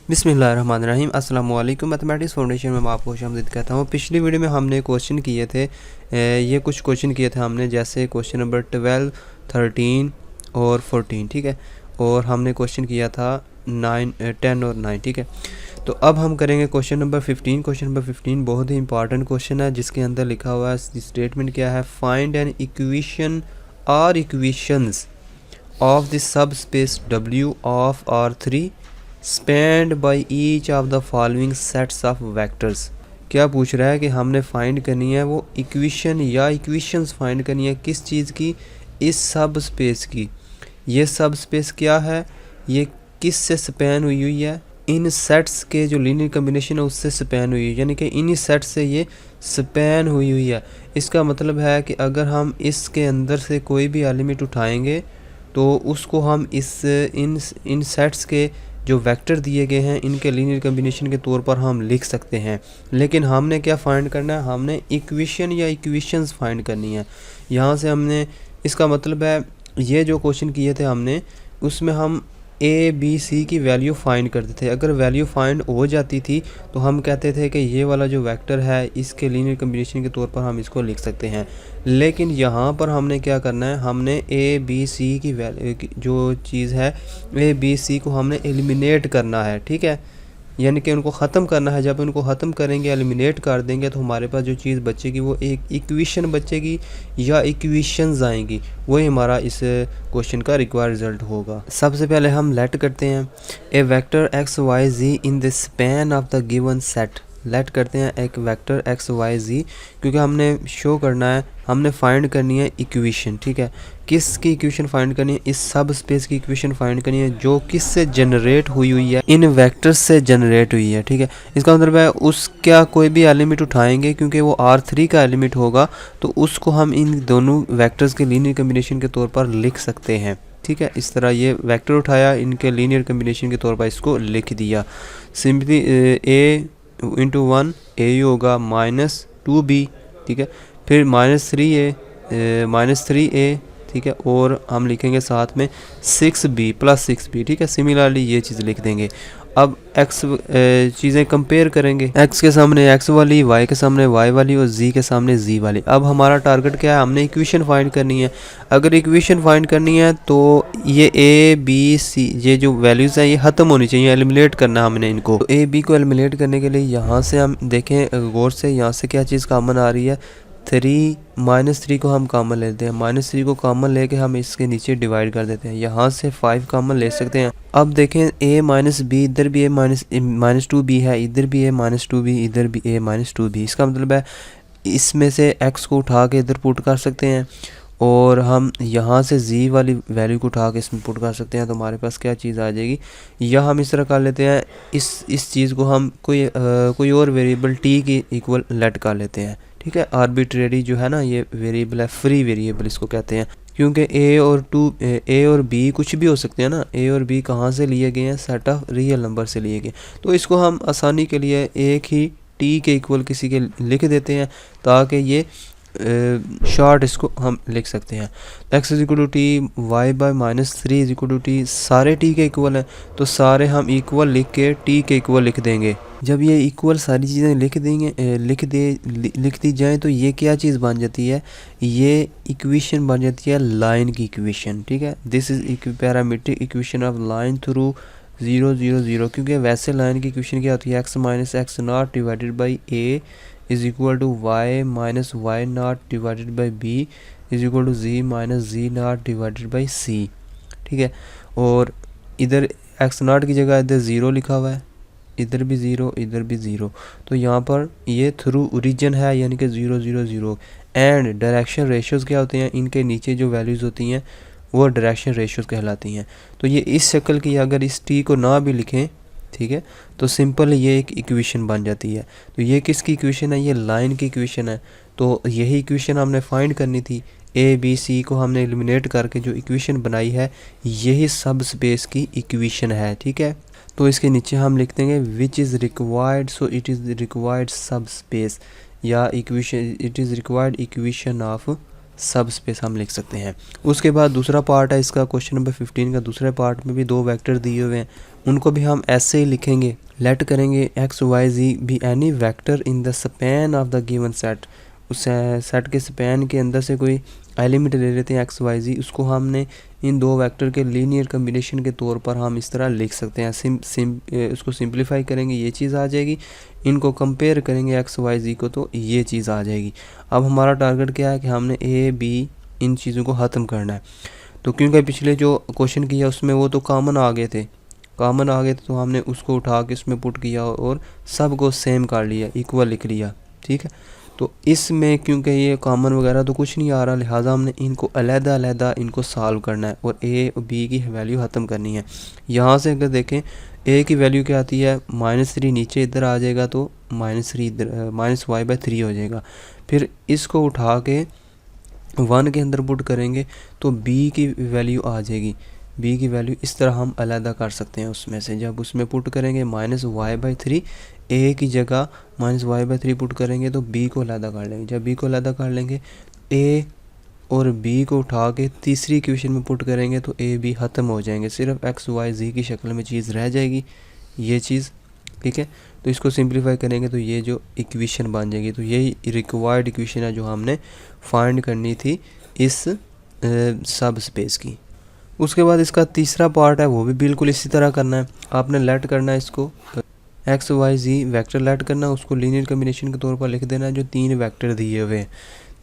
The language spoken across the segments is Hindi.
बिस्मिल्लाहिर्रहमानिर्रहीम। अस्सलाम वालेकुम। मैथमेटिक्स फाउंडेशन में मैं आपको खुशामदीद कहता हूँ। पिछली वीडियो में हमने क्वेश्चन किए थे, ये कुछ क्वेश्चन किए थे हमने, जैसे क्वेश्चन नंबर 12, 13 और 14, ठीक है। और हमने क्वेश्चन किया था 9, 10 और 9, ठीक है। तो अब हम करेंगे क्वेश्चन नंबर 15। क्वेश्चन नंबर 15 बहुत ही इंपॉर्टेंट क्वेश्चन है, जिसके अंदर लिखा हुआ है, स्टेटमेंट क्या है, फाइंड एन इक्वेशन और equations of the subspace W of R3 spanned by each of the following sets of vectors। क्या पूछ रहा है कि हमने फाइंड करनी है वो इक्वेशन या इक्वेशंस फाइंड करनी है किस चीज़ की, इस सब स्पेस की। ये सब स्पेस क्या है, ये किस से स्पैन हुई हुई है, इन सेट्स के जो लीनियर कम्बिनेशन है उससे स्पैन हुई है, यानी कि इन सेट्स से ये स्पैन हुई हुई है। इसका मतलब है कि अगर हम इसके अंदर से कोई भी एलिमेंट उठाएंगे तो उसको हम इन सेट्स के जो वेक्टर दिए गए हैं इनके लीनियर कम्बिनेशन के तौर पर हम लिख सकते हैं। लेकिन हमने क्या फाइंड करना है, हमने इक्वेशन या इक्वेशंस फाइंड करनी है। यहाँ से हमने, इसका मतलब है ये जो क्वेश्चन किए थे हमने, उसमें हम ए बी सी की वैल्यू फाइंड करते थे। अगर वैल्यू फाइंड हो जाती थी तो हम कहते थे कि ये वाला जो वेक्टर है इसके लीनियर कम्बिनेशन के तौर पर हम इसको लिख सकते हैं। लेकिन यहाँ पर हमने क्या करना है, हमने ए बी सी की वैल्यू जो चीज़ है, ए बी सी को हमने एलिमिनेट करना है, ठीक है, यानी कि उनको ख़त्म करना है। जब उनको ख़त्म करेंगे, एलिमिनेट कर देंगे, तो हमारे पास जो चीज़ बचेगी वो एक इक्वेशन बचेगी या इक्वेशंस आएंगी। वही हमारा इस क्वेश्चन का रिक्वायर्ड रिजल्ट होगा। सबसे पहले हम लेट करते हैं a vector x y z in the span of the given set. Let करते हैं एक वेक्टर एक्स वाई जी, क्योंकि हमने शो करना है, हमने फाइंड करनी है इक्वेशन, ठीक है। किसकी इक्वेशन फाइंड करनी है, इस सब स्पेस की इक्वेशन फाइंड करनी है जो किस से जनरेट हुई हुई है, इन वेक्टर्स से जनरेट हुई है, ठीक है। इसका मतलब है उसका कोई भी एलिमेंट उठाएंगे, क्योंकि वो R3 का एलिमेंट होगा, तो उसको हम इन दोनों वेक्टर्स के लीनियर कम्बिनेशन के तौर पर लिख सकते हैं, ठीक है। इस तरह ये वेक्टर उठाया, इनके लीनियर कम्बिनेशन के तौर पर इसको लिख दिया। सिंपली ए इंटू 1 ए होगा -2b, ठीक है। फिर -3a, ठीक है, और हम लिखेंगे साथ में 6b + 6b, ठीक है। सिमिलरली ये चीज़ लिख देंगे। अब x चीज़ें कंपेयर करेंगे, x के सामने x वाली, y के सामने y वाली और z के सामने z वाली। अब हमारा टारगेट क्या है, हमने इक्वेशन फाइंड करनी है। अगर इक्वेशन फाइंड करनी है तो ये a b c ये जो वैल्यूज़ हैं ये ख़त्म होनी चाहिए, एलिमिनेट करना है हमने इनको। तो a b को एलिमिनेट करने के लिए यहाँ से हम देखें गौर से, यहाँ से क्या चीज़ कॉमन आ रही है, 3 -3 को हम कॉमन लेते हैं। -3 को कॉमन लेके हम इसके नीचे डिवाइड कर देते हैं। यहाँ से 5 कॉमन ले सकते हैं। अब देखें a - b, इधर भी a -2b है, इधर भी a -2b, इधर भी a -2b। इसका मतलब है इसमें से x को उठा के इधर पुट कर सकते हैं, और हम यहाँ से z वाली वैल्यू को उठा के इसमें पुट कर सकते हैं। तो हमारे पास क्या चीज़ आ जाएगी, या हम इस तरह कर लेते हैं, इस चीज़ को हम कोई और वेरिएबल t की इक्वल लेट कर लेते हैं, ठीक है। आर्बिट्रेरी जो है ना ये वेरिएबल है, फ्री वेरिएबल इसको कहते हैं, क्योंकि ए और b कुछ भी हो सकते हैं ना। a और b कहाँ से लिए गए हैं, सेट ऑफ रियल नंबर से लिए गए। तो इसको हम आसानी के लिए एक ही t के इक्वल किसी के लिख देते हैं, ताकि ये शॉर्ट इसको हम लिख सकते हैं। x = t, y/-3 = t, सारे t के इक्वल हैं, तो सारे हम इक्वल लिख के t के इक्वल लिख देंगे। जब ये इक्वल सारी चीज़ें लिख दी जाएँ तो ये क्या चीज़ बन जाती है, ये इक्वेशन बन जाती है लाइन की इक्वेशन, ठीक है। This is parametric equation of line through 0 0 0, क्योंकि वैसे लाइन की इक्वेशन क्या होती है, x - x0 divided by a is equal to y - y0 divided by b is equal to z - z0 divided by c, ठीक है। और इधर x0 की जगह इधर 0 लिखा हुआ है, इधर भी 0, इधर भी 0। तो यहाँ पर ये थ्रू ओरिजिन है, यानी कि 0 0 0। एंड डायरेक्शन रेशियोज़ क्या होते हैं, इनके नीचे जो वैल्यूज़ होती हैं वो डायरेक्शन रेशियोज़ कहलाती हैं। तो ये इस शक्ल की, अगर इस t को ना भी लिखें, ठीक है, तो सिंपल ये एक इक्वेशन बन जाती है। तो ये किसकी इक्वेशन है, ये लाइन की इक्वेशन है। तो यही इक्वेशन हमने फाइंड करनी थी। ए बी सी को हमने एलिमिनेट करके जो इक्वेशन बनाई है, यही सब स्पेस की इक्वेशन है, ठीक है। तो इसके नीचे हम लिख देंगे which is required, so it is required सब स्पेस, या equation, it is required equation of सब स्पेस हम लिख सकते हैं। उसके बाद दूसरा पार्ट है इसका, क्वेश्चन नंबर 15 का दूसरे पार्ट में भी दो वेक्टर दिए हुए हैं, उनको भी हम ऐसे ही लिखेंगे। लेट करेंगे x y z be any vector in the span of the given set. उस सेट के स्पैन के अंदर से कोई एलिमेंट ले लेते हैं एक्स वाई जी, उसको हमने इन दो वेक्टर के लीनियर कम्बिनेशन के तौर पर हम इस तरह लिख सकते हैं। उसको सिंप्लीफाई करेंगे, ये चीज़ आ जाएगी। इनको कंपेयर करेंगे एक्स वाई जी को, तो ये चीज़ आ जाएगी। अब हमारा टारगेट क्या है कि हमने ए बी इन चीज़ों को ख़त्म करना है। तो क्योंकि पिछले जो क्वेश्चन किया उसमें वो तो कॉमन आ गए थे, तो हमने उसको उठा के उसमें पुट किया और सब को सेम कर लिया, इक्वल लिख लिया। ठीक है, तो इसमें क्योंकि ये कॉमन वगैरह तो कुछ नहीं आ रहा, लिहाजा हमने इनको अलग-अलग इनको सॉल्व करना है और ए और बी की वैल्यू ख़त्म करनी है। यहाँ से अगर देखें ए की वैल्यू क्या आती है -3, नीचे इधर आ जाएगा तो -3 इधर -y/3 हो जाएगा। फिर इसको उठा के 1 के अंदर पुट करेंगे तो बी की वैल्यू आ जाएगी। बी की वैल्यू इस तरह हम अलग कर सकते हैं उसमें से, जब उसमें पुट करेंगे -y/3, ए की जगह -y/3 पुट करेंगे तो बी को अलग कर लेंगे। जब बी को अलग कर लेंगे, ए और बी को उठा के तीसरी इक्वेशन में पुट करेंगे तो ए बी ख़त्म हो जाएंगे, सिर्फ एक्स वाई जी की शक्ल में चीज़ रह जाएगी, ये चीज़। ठीक है, तो इसको सिंप्लीफाई करेंगे तो ये जो इक्वेशन बन जाएगी। तो यही रिक्वायर्ड इक्वेशन है जो हमने फाइंड करनी थी इस सब स्पेस की। उसके बाद इसका तीसरा पार्ट है, वो भी बिल्कुल इसी तरह करना है। आपने लेट करना है इसको, एक्स वाई जी वेक्टर लेट करना, उसको लीनियर कम्बिनेशन के तौर पर लिख देना है जो 3 वेक्टर दिए हुए हैं।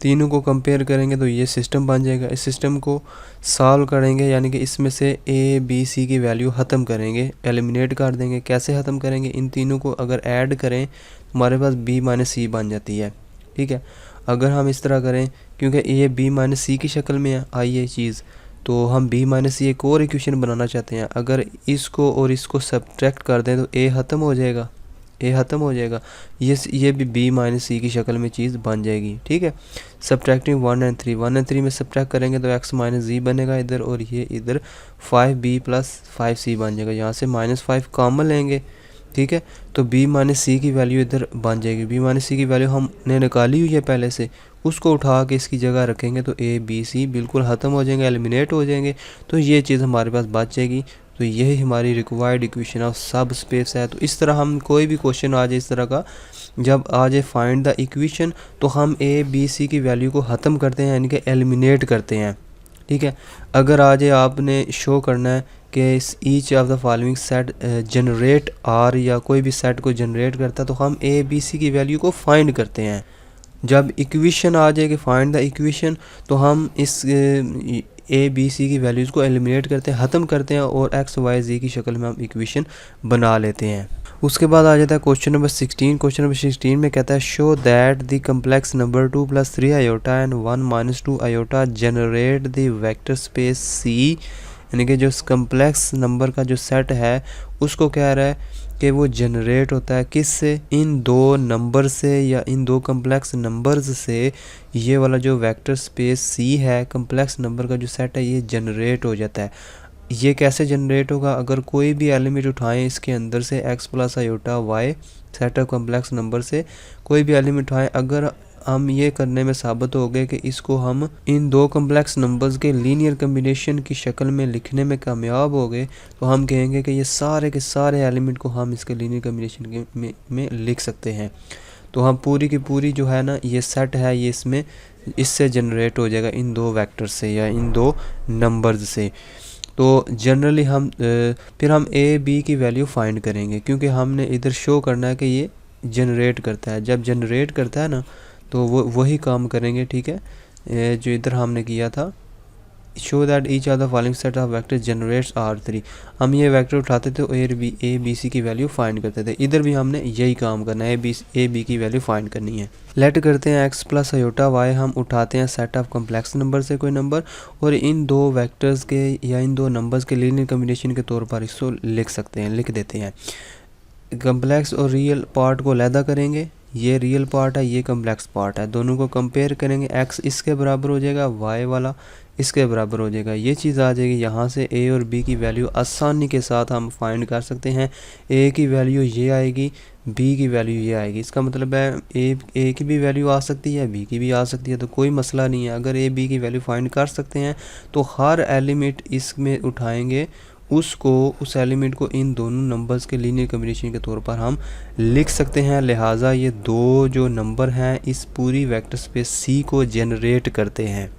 तीनों को कंपेयर करेंगे तो ये सिस्टम बन जाएगा। इस सिस्टम को सॉल्व करेंगे, यानी कि इसमें से ए बी सी की वैल्यू ख़त्म करेंगे, एलिमिनेट कर देंगे। कैसे ख़त्म करेंगे, इन तीनों को अगर ऐड करें तो हमारे पास बी माइनस सी बन जाती है। ठीक है, अगर हम इस तरह करें, क्योंकि ए बी माइनस सी की शक्ल में आई ये चीज़, तो हम बी माइनस सी एक और इक्वेशन बनाना चाहते हैं। अगर इसको और इसको सब्ट्रैक्ट कर दें तो ए ख़त्म हो जाएगा, ये भी बी माइनस सी की शक्ल में चीज़ बन जाएगी। ठीक है, सब्ट्रैक्टिंग 1 और 3 में सब्ट्रैक्ट करेंगे तो एक्स माइनस जी बनेगा इधर, और ये इधर 5b + 5c बन जाएगा। यहाँ से -5 कॉमन लेंगे। ठीक है, तो b माइनस सी की वैल्यू इधर बन जाएगी। b माइनस सी की वैल्यू हमने निकाली हुई है पहले से, उसको उठा के इसकी जगह रखेंगे तो a b c बिल्कुल ख़त्म हो जाएंगे, एलिमिनेट हो जाएंगे। तो ये चीज़ हमारे पास बच जाएगी। तो यही हमारी रिक्वायर्ड इक्वेशन ऑफ सब स्पेस है। तो इस तरह हम कोई भी क्वेश्चन आ जाए इस तरह का, जब आ जाए फाइंड द इक्वेशन, तो हम ए बी सी की वैल्यू को ख़त्म करते हैं, यानी कि एलिमिनेट करते हैं। ठीक है, अगर आ जाए आपने शो करना है कि each of the following set generate R, या कोई भी सेट को जनरेट करता है, तो हम ए बी सी की वैल्यू को फाइंड करते हैं। जब इक्वेशन आ जाएगी फाइंड द इक्वेशन, तो हम इस ए बी सी की वैल्यूज़ को एलिमिनेट करते हैं, ख़त्म करते हैं, और एक्स वाई जी की शक्ल में हम इक्वेशन बना लेते हैं। उसके बाद आ जाता है क्वेश्चन नंबर 16। क्वेश्चन नंबर 16 में कहता है show that the complex number 2 + 3 iota and 1 - 2 iota generate the vector space C, यानी कि जो कम्प्लेक्स नंबर का जो सेट है उसको कह रहा है कि वो जनरेट होता है किससे, इन दो नंबर से या इन दो कम्प्लेक्स नंबर्स से। ये वाला जो वेक्टर स्पेस सी है, कम्प्लेक्स नंबर का जो सेट है, ये जनरेट हो जाता है। ये कैसे जनरेट होगा, अगर कोई भी एलिमेंट उठाएं इसके अंदर से x + iota y set of complex number से कोई भी एलिमेंट उठाएं, अगर हम ये करने में साबित हो गए कि इसको हम इन दो कम्प्लेक्स नंबर्स के लीनियर कम्बिनेशन की शक्ल में लिखने में कामयाब हो गए, तो हम कहेंगे कि ये सारे के सारे एलिमेंट को हम इसके लीनियर कम्बिनेशन में लिख सकते हैं। तो हम पूरी की पूरी जो है ना ये सेट है, ये इससे जनरेट हो जाएगा, इन दो वेक्टर से या इन दो नंबर्स से। तो जनरली हम फिर हम ए बी की वैल्यू फाइंड करेंगे, क्योंकि हमने इधर शो करना है कि ये जनरेट करता है। जब जनरेट करता है ना, तो वही काम करेंगे। ठीक है, जो इधर हमने किया था, show that each of the following set of vector generates R3। हम ये वेक्टर उठाते थे ए बी सी की वैल्यू फाइंड करते थे। इधर भी हमने यही काम करना है, ए बी की वैल्यू फाइंड करनी है। लेट करते हैं x + आयोटा y, हम उठाते हैं सेट ऑफ कम्प्लेक्स नंबर से कोई नंबर, और इन दो वेक्टर्स के या इन दो नंबर्स के लीनियर कम्बिनेशन के तौर पर इसको लिख देते हैं। कम्प्लेक्स और रियल पार्ट को अलहदा करेंगे, ये रियल पार्ट है, ये कम्प्लेक्स पार्ट है, दोनों को कंपेयर करेंगे। x इसके बराबर हो जाएगा, y वाला इसके बराबर हो जाएगा। ये चीज़ आ जाएगी। यहाँ से ए और बी की वैल्यू आसानी के साथ हम फाइंड कर सकते हैं। ए की वैल्यू ये आएगी, बी की वैल्यू ये आएगी। इसका मतलब है ए की भी वैल्यू आ सकती है, बी की भी आ सकती है, तो कोई मसला नहीं है। अगर ए बी की वैल्यू फाइंड कर सकते हैं तो हर एलिमेंट इसमें उठाएंगे, उस एलिमेंट को इन दोनों नंबर्स के लीनियर कॉम्बिनेशन के तौर पर हम लिख सकते हैं। लिहाजा ये दो जो नंबर हैं इस पूरी वेक्टर स्पेस सी को जनरेट करते हैं।